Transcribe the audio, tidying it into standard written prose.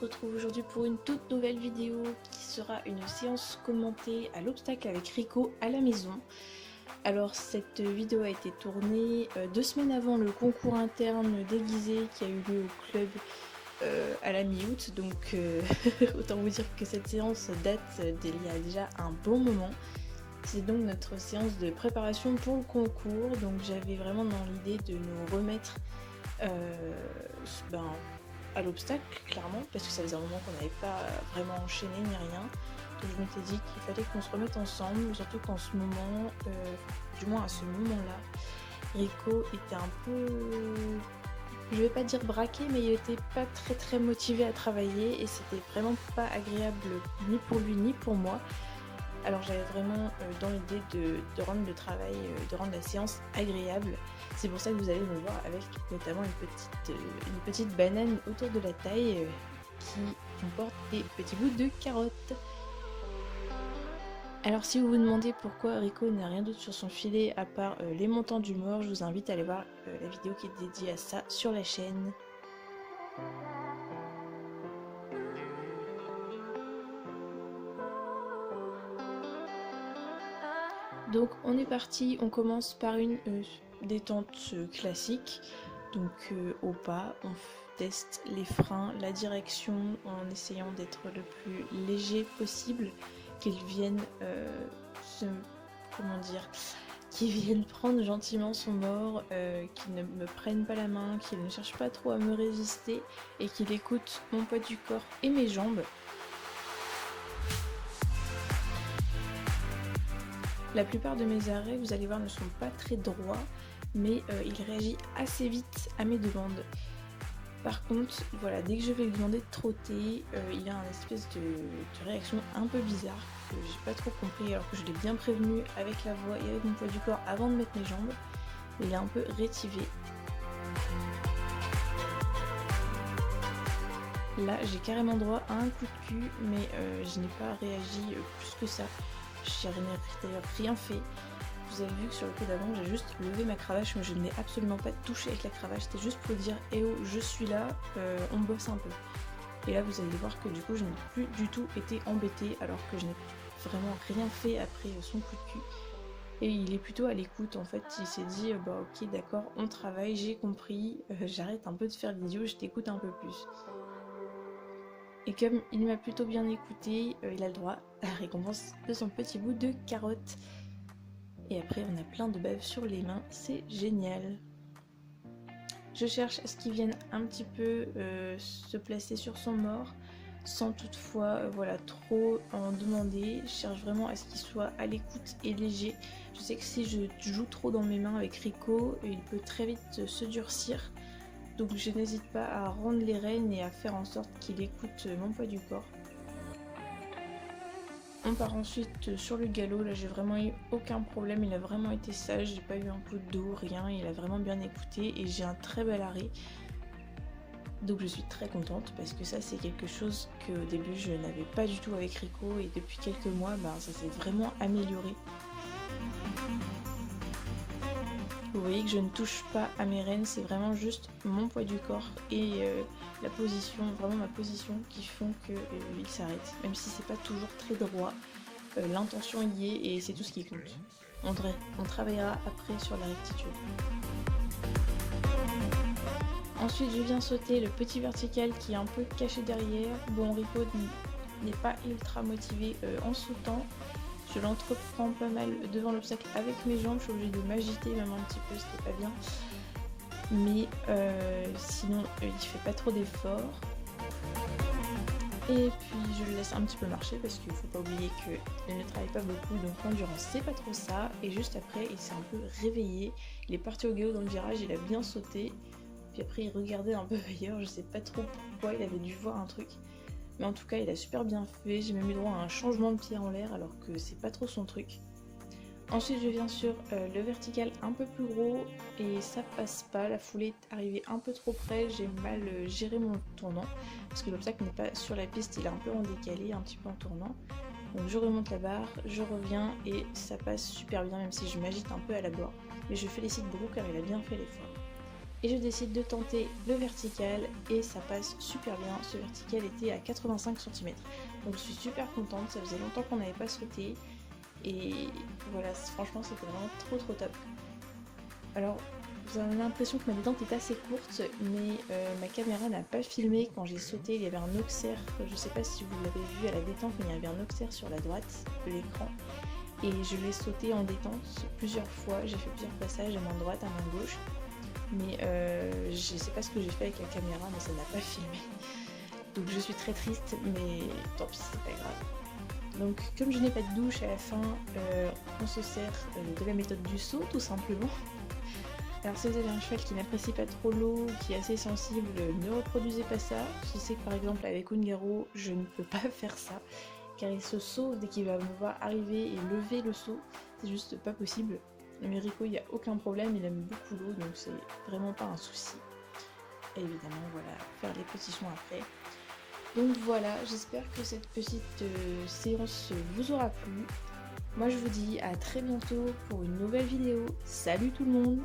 retrouve aujourd'hui pour une toute nouvelle vidéo qui sera une séance commentée à l'obstacle avec Rico à la maison. Alors cette vidéo a été tournée 2 semaines avant le concours interne déguisé qui a eu lieu au club à la mi-août, donc autant vous dire que cette séance date d'il y a déjà un bon moment. C'est donc notre séance de préparation pour le concours, donc j'avais vraiment dans l'idée de nous remettre à l'obstacle clairement, parce que ça faisait un moment qu'on n'avait pas vraiment enchaîné ni rien. Donc je m'étais dit qu'il fallait qu'on se remette ensemble, surtout qu'en ce moment, du moins à ce moment-là, Rico était un peu, je vais pas dire braqué, mais il était pas très motivé à travailler et c'était vraiment pas agréable ni pour lui ni pour moi. Alors j'avais vraiment dans l'idée de rendre le travail, de rendre la séance agréable. C'est pour ça que vous allez me voir avec notamment une petite banane autour de la taille qui comporte des petits bouts de carottes. Alors si vous vous demandez pourquoi Rico n'a rien d'autre sur son filet à part les montants du mort, je vous invite à aller voir la vidéo qui est dédiée à ça sur la chaîne. Donc on est parti, on commence par une détente classique, donc au pas, on teste les freins, la direction en essayant d'être le plus léger possible, qu'ils viennent qu'ils viennent prendre gentiment son mort, qu'ils ne me prennent pas la main, qu'ils ne cherchent pas trop à me résister et qu'ils écoutent mon poids du corps et mes jambes. La plupart de mes arrêts, vous allez voir, ne sont pas très droits, mais il réagit assez vite à mes demandes. Par contre, voilà, dès que je vais lui demander de trotter, il a une espèce de réaction un peu bizarre que j'ai pas trop compris, alors que je l'ai bien prévenu avec la voix et avec mon poids du corps avant de mettre mes jambes. Il est un peu rétivé. Là, j'ai carrément droit à un coup de cul, mais je n'ai pas réagi plus que ça. J'ai d'ailleurs rien fait. Vous avez vu que sur le coup d'avant, j'ai juste levé ma cravache, mais je n'ai absolument pas touché avec la cravache. C'était juste pour dire « Eh oh, je suis là, on bosse un peu ». Et là, vous allez voir que du coup, je n'ai plus du tout été embêtée, alors que je n'ai vraiment rien fait après son coup de cul. Et il est plutôt à l'écoute, en fait. Il s'est dit « Bah ok, d'accord, on travaille, j'ai compris, j'arrête un peu de faire l'idiot, je t'écoute un peu plus ». Et comme il m'a plutôt bien écouté, il a le droit à la récompense de son petit bout de carotte. Et après on a plein de bave sur les mains, c'est génial. Je cherche à ce qu'il vienne un petit peu se placer sur son mort, sans toutefois trop en demander. Je cherche vraiment à ce qu'il soit à l'écoute et léger. Je sais que si je joue trop dans mes mains avec Rico, il peut très vite se durcir. Donc je n'hésite pas à rendre les rênes et à faire en sorte qu'il écoute mon poids du corps. On part ensuite sur le galop, là j'ai vraiment eu aucun problème, il a vraiment été sage, j'ai pas eu un coup de dos, rien, il a vraiment bien écouté et j'ai un très bel arrêt. Donc je suis très contente parce que ça c'est quelque chose qu'au début je n'avais pas du tout avec Rico et depuis quelques mois ça s'est vraiment amélioré. Vous voyez que je ne touche pas à mes rênes, c'est vraiment juste mon poids du corps et la position, vraiment ma position qui font qu'il s'arrête. Même si c'est pas toujours très droit, l'intention y est et c'est tout ce qui compte. On travaillera après sur la rectitude. Ensuite je viens sauter le petit vertical qui est un peu caché derrière. Bon, Rico n'est pas ultra motivé en sautant. Je l'entreprends pas mal devant l'obstacle avec mes jambes, je suis obligée de m'agiter même un petit peu, c'était pas bien. Mais sinon il fait pas trop d'efforts. Et puis je le laisse un petit peu marcher parce qu'il faut pas oublier qu'il ne travaille pas beaucoup, donc l'endurance c'est pas trop ça. Et juste après il s'est un peu réveillé, il est parti au galop dans le virage, il a bien sauté. Puis après il regardait un peu ailleurs, je sais pas trop pourquoi, il avait dû voir un truc. Mais en tout cas il a super bien fait, j'ai même eu droit à un changement de pied en l'air alors que c'est pas trop son truc. Ensuite je viens sur le vertical un peu plus gros et ça passe pas, la foulée est arrivée un peu trop près, j'ai mal géré mon tournant parce que l'obstacle n'est pas sur la piste, il est un peu en décalé, un petit peu en tournant. Donc je remonte la barre, je reviens et ça passe super bien même si je m'agite un peu à la barre. Mais je félicite beaucoup car il a bien fait l'effort. et je décide de tenter le vertical et ça passe super bien. Ce vertical était à 85 cm. Donc je suis super contente, ça faisait longtemps qu'on n'avait pas sauté et voilà, franchement c'était vraiment trop top. Alors vous avez l'impression que ma détente est assez courte, mais ma caméra n'a pas filmé quand j'ai sauté. Il y avait un auxerre, je sais pas si vous l'avez vu à la détente, mais il y avait un auxerre sur la droite de l'écran. Et je l'ai sauté en détente plusieurs fois, j'ai fait plusieurs passages à main droite, à main gauche. Mais je sais pas ce que j'ai fait avec la caméra, mais ça n'a pas filmé. Donc je suis très triste, mais tant pis, c'est pas grave. Donc comme je n'ai pas de douche à la fin, on se sert de la méthode du saut tout simplement. Alors si vous avez un cheval qui n'apprécie pas trop l'eau, qui est assez sensible, ne reproduisez pas ça. Je sais que par exemple avec Ungaro, je ne peux pas faire ça, car il se sauve dès qu'il va me voir arriver et lever le saut, c'est juste pas possible. Mais Rico, il n'y a aucun problème, il aime beaucoup l'eau, donc c'est vraiment pas un souci. Et évidemment, voilà, faire les petits soins après. Donc voilà, j'espère que cette petite séance vous aura plu. Moi je vous dis à très bientôt pour une nouvelle vidéo. Salut tout le monde!